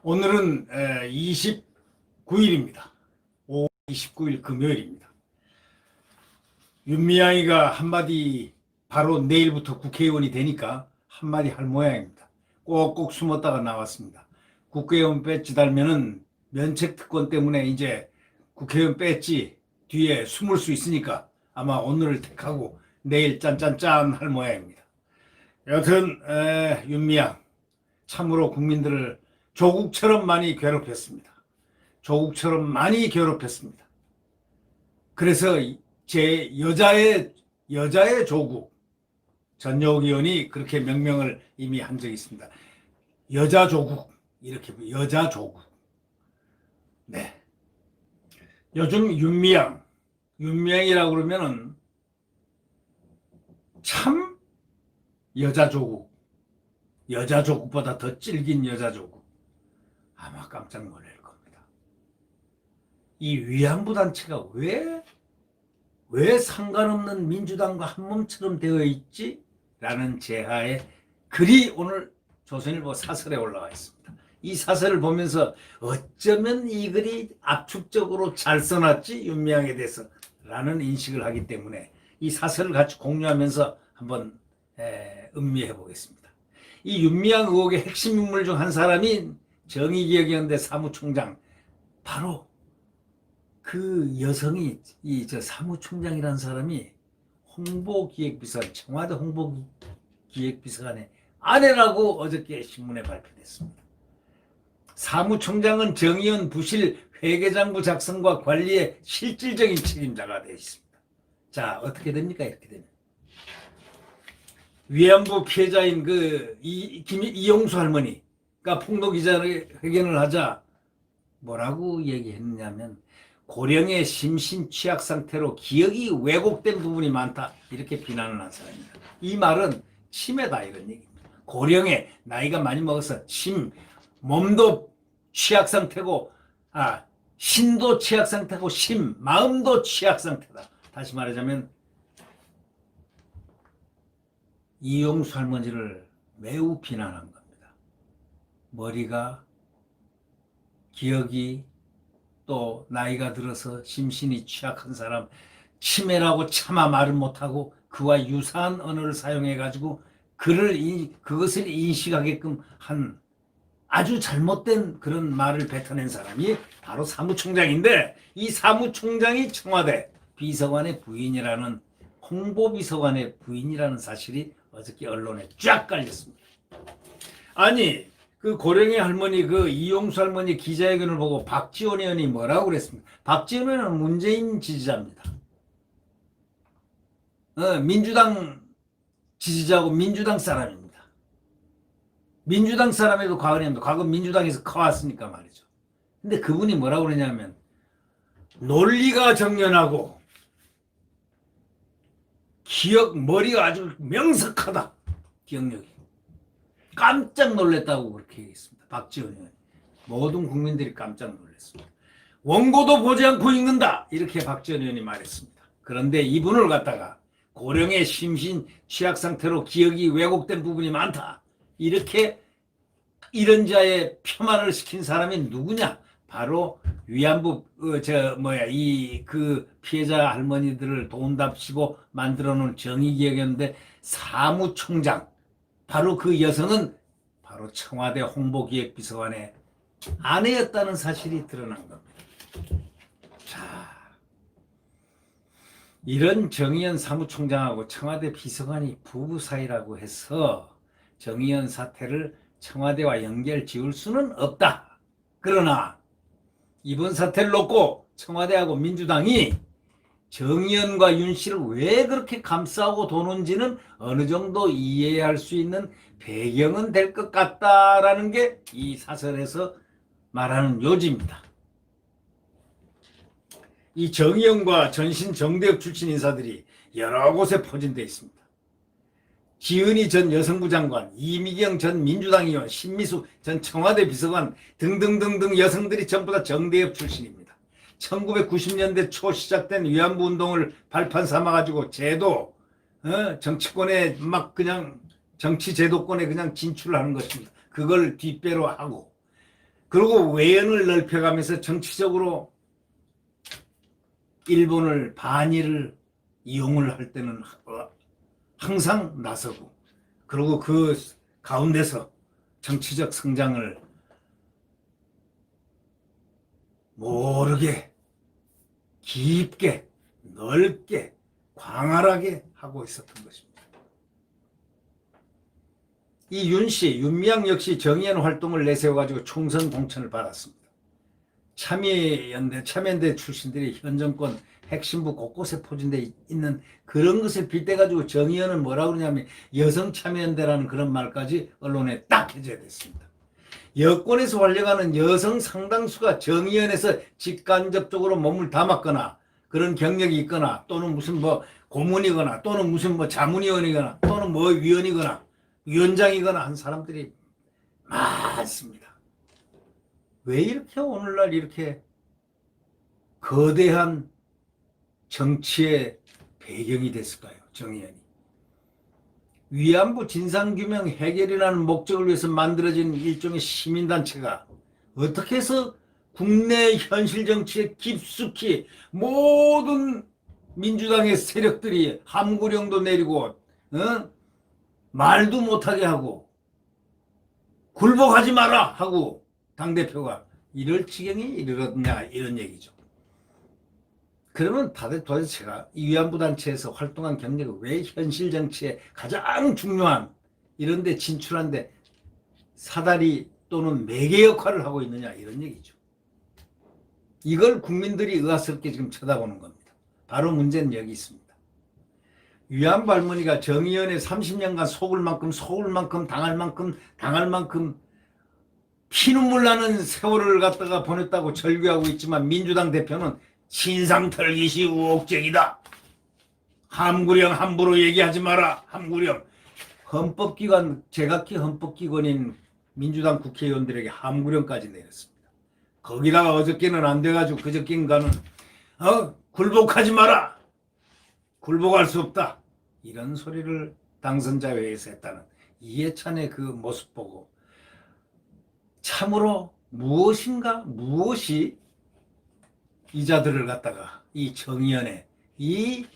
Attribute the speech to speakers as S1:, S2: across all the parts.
S1: 오늘은 29일입니다. 5월 29일 금요일입니다. 윤미향이가 한마디 바로 내일부터 국회의원이 되니까 한마디 할 모양입니다. 꼭꼭 숨었다가 나왔습니다. 국회의원 배지 달면은 면책특권 때문에 이제 국회의원 배지 뒤에 숨을 수 있으니까 아마 오늘을 택하고 내일 짠짠짠 할 모양입니다. 여튼 윤미향 참으로 국민들을 조국처럼 많이 괴롭혔습니다. 조국처럼 많이 괴롭혔습니다. 그래서 제 여자의 조국 전여욱 의원이 그렇게 명명을 이미 한 적이 있습니다. 여자 조국 이렇게 여자 조국. 네. 요즘 윤미향이라고 그러면은 참 여자 조국보다 더 질긴 여자 조국. 아마 깜짝 놀랄 겁니다. 이 위안부 단체가 왜 상관없는 민주당과 한 몸처럼 되어 있지? 라는 제하에 글이 오늘 조선일보 사설에 올라와 있습니다. 이 사설을 보면서 어쩌면 이 글이 압축적으로 잘 써놨지 윤미향에 대해서 라는 인식을 하기 때문에 이 사설을 같이 공유하면서 한번 음미해 보겠습니다. 이 윤미향 의혹의 핵심 인물 중 한 사람이 정의기억연대 사무총장, 바로 그 여성이 저 사무총장이라는 사람이 홍보기획비서관, 청와대 홍보기획비서관의 아내라고 어저께 신문에 발표됐습니다. 사무총장은 정의연 부실 회계장부 작성과 관리에 실질적인 책임자가 되어 있습니다. 자, 어떻게 됩니까? 이렇게 되면 위안부 피해자인 이용수 할머니가 폭로 기자회견을 하자 뭐라고 얘기했냐면 고령의 심신 취약 상태로 기억이 왜곡된 부분이 많다 이렇게 비난을 한 사람입니다. 이 말은 치매다 이런 얘기입니다. 고령의 나이가 많이 먹어서 몸도 취약 상태고 신도 취약 상태고 마음도 취약 상태다. 다시 말하자면 이용수 할머니를 매우 비난한 겁니다. 머리가, 기억이, 또 나이가 들어서 심신이 취약한 사람, 치매라고 차마 말을 못하고 그와 유사한 언어를 사용해가지고 그것을 인식하게끔 한 아주 잘못된 그런 말을 뱉어낸 사람이 바로 사무총장인데, 이 사무총장이 청와대 비서관의 부인이라는, 홍보비서관의 부인이라는 사실이 어저께 언론에 쫙 깔렸습니다. 아니, 그 고령의 할머니, 그 이용수 할머니 기자회견을 보고 박지원 의원이 뭐라고 그랬습니까? 박지원 의원은 문재인 지지자입니다. 민주당 지지자고 민주당 사람입니다. 민주당 사람에도 과거 민주당에서 커왔으니까 말이죠. 근데 그분이 뭐라고 그러냐면 논리가 정연하고 머리가 아주 명석하다. 기억력이. 깜짝 놀랐다고 그렇게 얘기했습니다. 박지원 의원이. 모든 국민들이 깜짝 놀랐습니다. 원고도 보지 않고 읽는다. 이렇게 박지원 의원이 말했습니다. 그런데 이분을 갖다가 고령의 심신 취약 상태로 기억이 왜곡된 부분이 많다. 이렇게 이런 자의 폄하를 시킨 사람이 누구냐? 바로 위안부 그 피해자 할머니들을 돈답시고 만들어 놓은 정의기억연대 사무총장, 바로 그 여성은 바로 청와대 홍보기획비서관의 아내였다는 사실이 드러난 겁니다. 자, 이런 정의연 사무총장하고 청와대 비서관이 부부 사이라고 해서 정의연 사태를 청와대와 연결 지을 수는 없다. 그러나 이번 사태를 놓고 청와대하고 민주당이 정의연과 윤 씨를 왜 그렇게 감싸고 도는지는 어느 정도 이해할 수 있는 배경은 될 것 같다라는 게 이 사설에서 말하는 요지입니다. 이 정의연과 전신 정대협 출신 인사들이 여러 곳에 포진되어 있습니다. 지은희 전 여성부 장관, 이미경 전 민주당 의원, 신미수 전 청와대 비서관 등등등등 여성들이 전부 다 정대협 출신입니다. 1990년대 초 시작된 위안부 운동을 발판 삼아가지고 정치권에 막 그냥 정치 제도권에 그냥 진출을 하는 것입니다. 그걸 뒷배로 하고 그리고 외연을 넓혀가면서 정치적으로 일본을 반일을 이용을 할 때는 항상 나서고, 그리고 그 가운데서 정치적 성장을 모르게 깊게 넓게 광활하게 하고 있었던 것입니다. 이 윤씨, 윤미향 역시 정의연 활동을 내세워가지고 총선 공천을 받았습니다. 참여연대 출신들이 현 정권 핵심부 곳곳에 포진되어 있는 그런 것을 빗대가지고 정의연은 뭐라고 그러냐면 여성 참여연대라는 그런 말까지 언론에 딱 해줘야 됐습니다. 여권에서 활려가는 여성 상당수가 정의연에서 직간접적으로 몸을 담았거나 그런 경력이 있거나 또는 무슨 뭐 고문이거나 또는 무슨 뭐 자문위원이거나 또는 뭐 위원이거나 위원장이거나 한 사람들이 많습니다. 왜 이렇게 오늘날 이렇게 거대한 정치의 배경이 됐을까요? 정의연이. 위안부 진상규명 해결이라는 목적을 위해서 만들어진 일종의 시민단체가 어떻게 해서 국내 현실 정치에 깊숙이 모든 민주당의 세력들이 함구령도 내리고 말도 못하게 하고 굴복하지 마라 하고 당대표가 이럴 지경에 이르렀냐 이런 얘기죠. 그러면 다들 도대체 제가 이 위안부 단체에서 활동한 경력이 왜 현실 정치에 가장 중요한 이런 데 진출한데 사다리 또는 매개 역할을 하고 있느냐 이런 얘기죠. 이걸 국민들이 의아스럽게 지금 쳐다보는 겁니다. 바로 문제는 여기 있습니다. 위안부 할머니가 정의연에 30년간 속을 만큼 당할 만큼 피눈물 나는 세월을 갖다가 보냈다고 절규하고 있지만 민주당 대표는 신상 털기시 우혹적이다. 함구령 함부로 얘기하지 마라. 함구령. 헌법기관 제각기 헌법기관인 민주당 국회의원들에게 함구령까지 내렸습니다. 거기다가 어저께는 안 돼가지고 그저께인가는 굴복하지 마라. 굴복할 수 없다. 이런 소리를 당선자 회의에서 했다는 이해찬의 그 모습 보고 참으로 무엇이 이자들을 갖다가 이 정의연의 이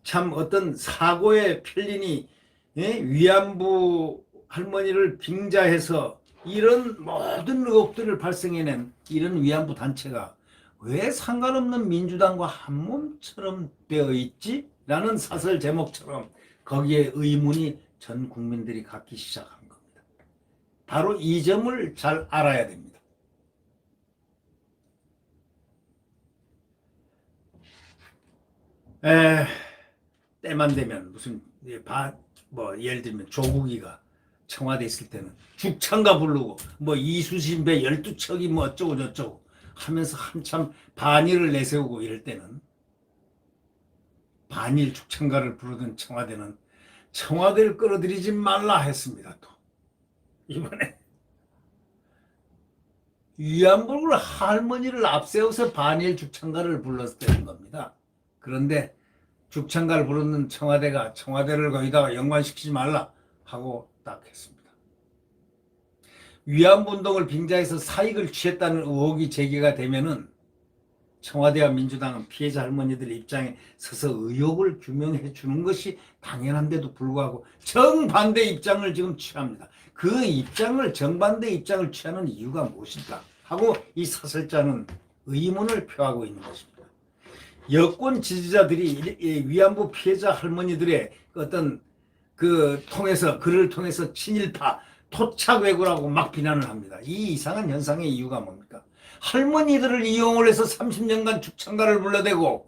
S1: 참 어떤 사고의 필린이 위안부 할머니를 빙자해서 이런 모든 의혹들을 발생해낸 이런 위안부 단체가 왜 상관없는 민주당과 한 몸처럼 되어 있지? 라는 사설 제목처럼 거기에 의문이 전 국민들이 갖기 시작한 겁니다. 바로 이 점을 잘 알아야 됩니다. 때만 되면 무슨 예를 들면 조국이가 청와대 있을 때는 죽창가 부르고 뭐 이수신배 12척이 뭐 어쩌고 저쩌고 하면서 한참 반일을 내세우고 이럴 때는 반일 죽창가를 부르던 청와대는 청와대를 끌어들이지 말라 했습니다. 또 이번에 위안부 할머니를 앞세워서 반일 죽창가를 불렀다는 겁니다. 그런데 죽창가를 부르는 청와대가 청와대를 거기다가 연관시키지 말라 하고 딱 했습니다. 위안부 운동을 빙자해서 사익을 취했다는 의혹이 제기가 되면은 청와대와 민주당은 피해자 할머니들 입장에 서서 의혹을 규명해 주는 것이 당연한데도 불구하고 정반대 입장을 지금 취합니다. 그 입장을 정반대 입장을 취하는 이유가 무엇일까 하고 이 사설자는 의문을 표하고 있는 것입니다. 여권 지지자들이 위안부 피해자 할머니들의 어떤 글을 통해서 친일파 토착 왜구라고 막 비난을 합니다. 이 이상한 현상의 이유가 뭡니까? 할머니들을 이용을 해서 30년간 죽창가를 불러대고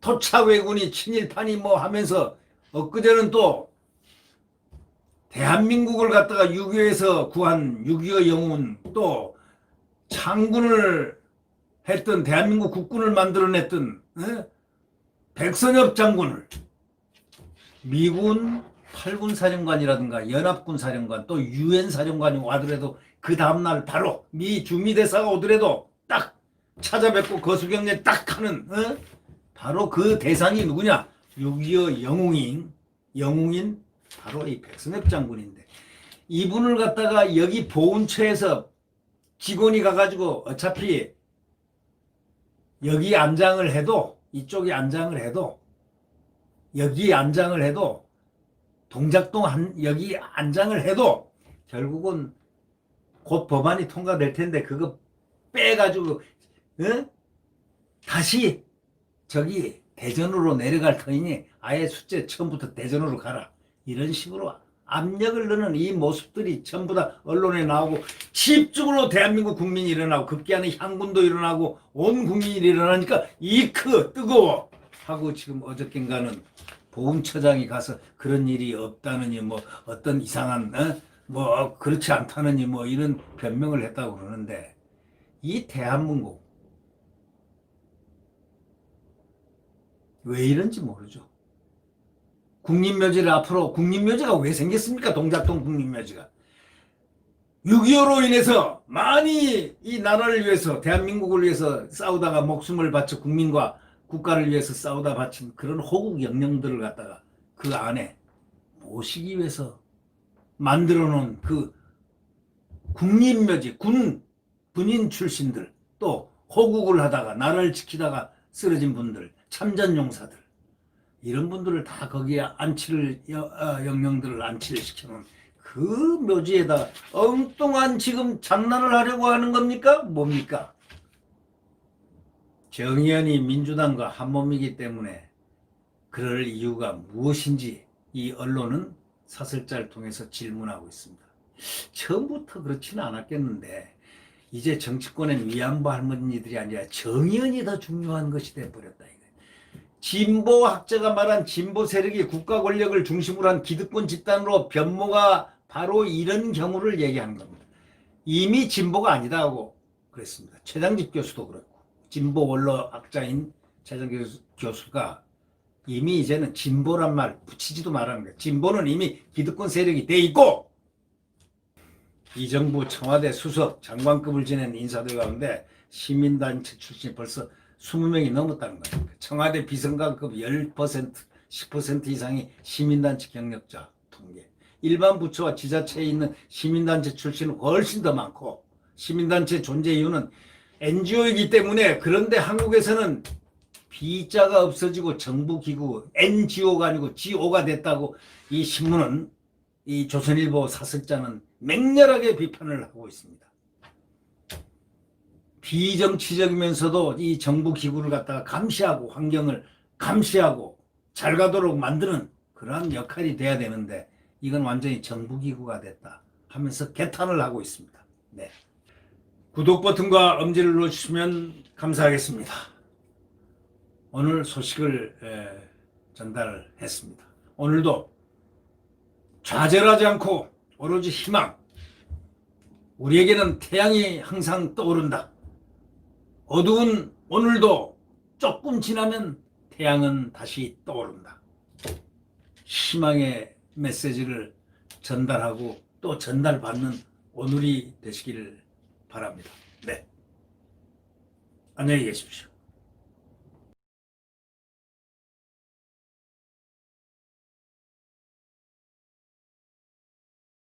S1: 토착 왜군이 친일파니 뭐 하면서 엊그제는 또 대한민국을 갖다가 6.25에서 구한 6.25 영웅 또 창군을 했던 대한민국 국군을 만들어냈던 백선엽 장군을 미군 8군 사령관이라든가 연합군 사령관 또 유엔 사령관이 와더라도 그 다음날 바로 미 주미대사가 오더라도 딱 찾아뵙고 거수경례 딱 하는 바로 그 대상이 누구냐? 6.25 영웅인 바로 이 백선엽 장군인데 이분을 갖다가 여기 보훈처에서 직원이 가가지고 어차피 여기 안장을 해도 이쪽에 안장을 해도 여기 안장을 해도 동작동 여기 안장을 해도 결국은 곧 법안이 통과될 텐데 그거 빼가지고 다시 저기 대전으로 내려갈 터이니 아예 숙제 처음부터 대전으로 가라. 이런 식으로 압력을 넣는 이 모습들이 전부 다 언론에 나오고 집중으로 대한민국 국민이 일어나고 급기야는 향군도 일어나고 온 국민이 일어나니까 이크 뜨거워 하고 지금 어저께인가는 보훈처장이 가서 그런 일이 없다느니 뭐 어떤 이상한 뭐 그렇지 않다느니 뭐 이런 변명을 했다고 그러는데 이 대한민국 왜 이런지 모르죠. 국립묘지를 앞으로 국립묘지가 왜 생겼습니까? 동작동 국립묘지가 6.25로 인해서 많이 이 나라를 위해서 대한민국을 위해서 싸우다가 목숨을 바쳐 국민과 국가를 위해서 싸우다 바친 그런 호국 영령들을 갖다가 그 안에 모시기 위해서 만들어 놓은 그 국립묘지 군인 출신들 또 호국을 하다가 나라를 지키다가 쓰러진 분들 참전용사들 이런 분들을 다 거기에 영령들을 안치를 시켜놓은 그 묘지에다 엉뚱한 지금 장난을 하려고 하는 겁니까? 뭡니까? 정의연이 민주당과 한몸이기 때문에 그럴 이유가 무엇인지 이 언론은 사설자를 통해서 질문하고 있습니다. 처음부터 그렇지는 않았겠는데 이제 정치권엔 위안부 할머니들이 아니라 정의연이 더 중요한 것이 돼버렸다. 진보 학자가 말한 진보 세력이 국가 권력을 중심으로 한 기득권 집단으로 변모가 바로 이런 경우를 얘기하는 겁니다. 이미 진보가 아니다 하고 그랬습니다. 최장집 교수도 그렇고 진보 원로학자인 최장집 교수가 이미 이제는 진보란 말 붙이지도 말하는 거예요. 진보는 이미 기득권 세력이 돼 있고 이 정부 청와대 수석 장관급을 지낸 인사들 가운데 시민단체 출신이 벌써 20명이 넘었다는 겁니다. 청와대 비서관급 10%, 10% 이상이 시민단체 경력자 통계. 일반 부처와 지자체에 있는 시민단체 출신은 훨씬 더 많고 시민단체 존재 이유는 NGO이기 때문에 그런데 한국에서는 B자가 없어지고 정부기구 NGO가 아니고 GO가 됐다고 이 신문은 이 조선일보 사설자는 맹렬하게 비판을 하고 있습니다. 비정치적이면서도 이 정부 기구를 갖다가 감시하고 환경을 감시하고 잘 가도록 만드는 그러한 역할이 돼야 되는데 이건 완전히 정부 기구가 됐다 하면서 개탄을 하고 있습니다. 네. 구독 버튼과 엄지를 눌러주시면 감사하겠습니다. 오늘 소식을 전달했습니다. 오늘도 좌절하지 않고 오로지 희망. 우리에게는 태양이 항상 떠오른다. 어두운 오늘도 조금 지나면 태양은 다시 떠오른다. 희망의 메시지를 전달하고 또 전달받는 오늘이 되시기를 바랍니다. 네. 안녕히 계십시오.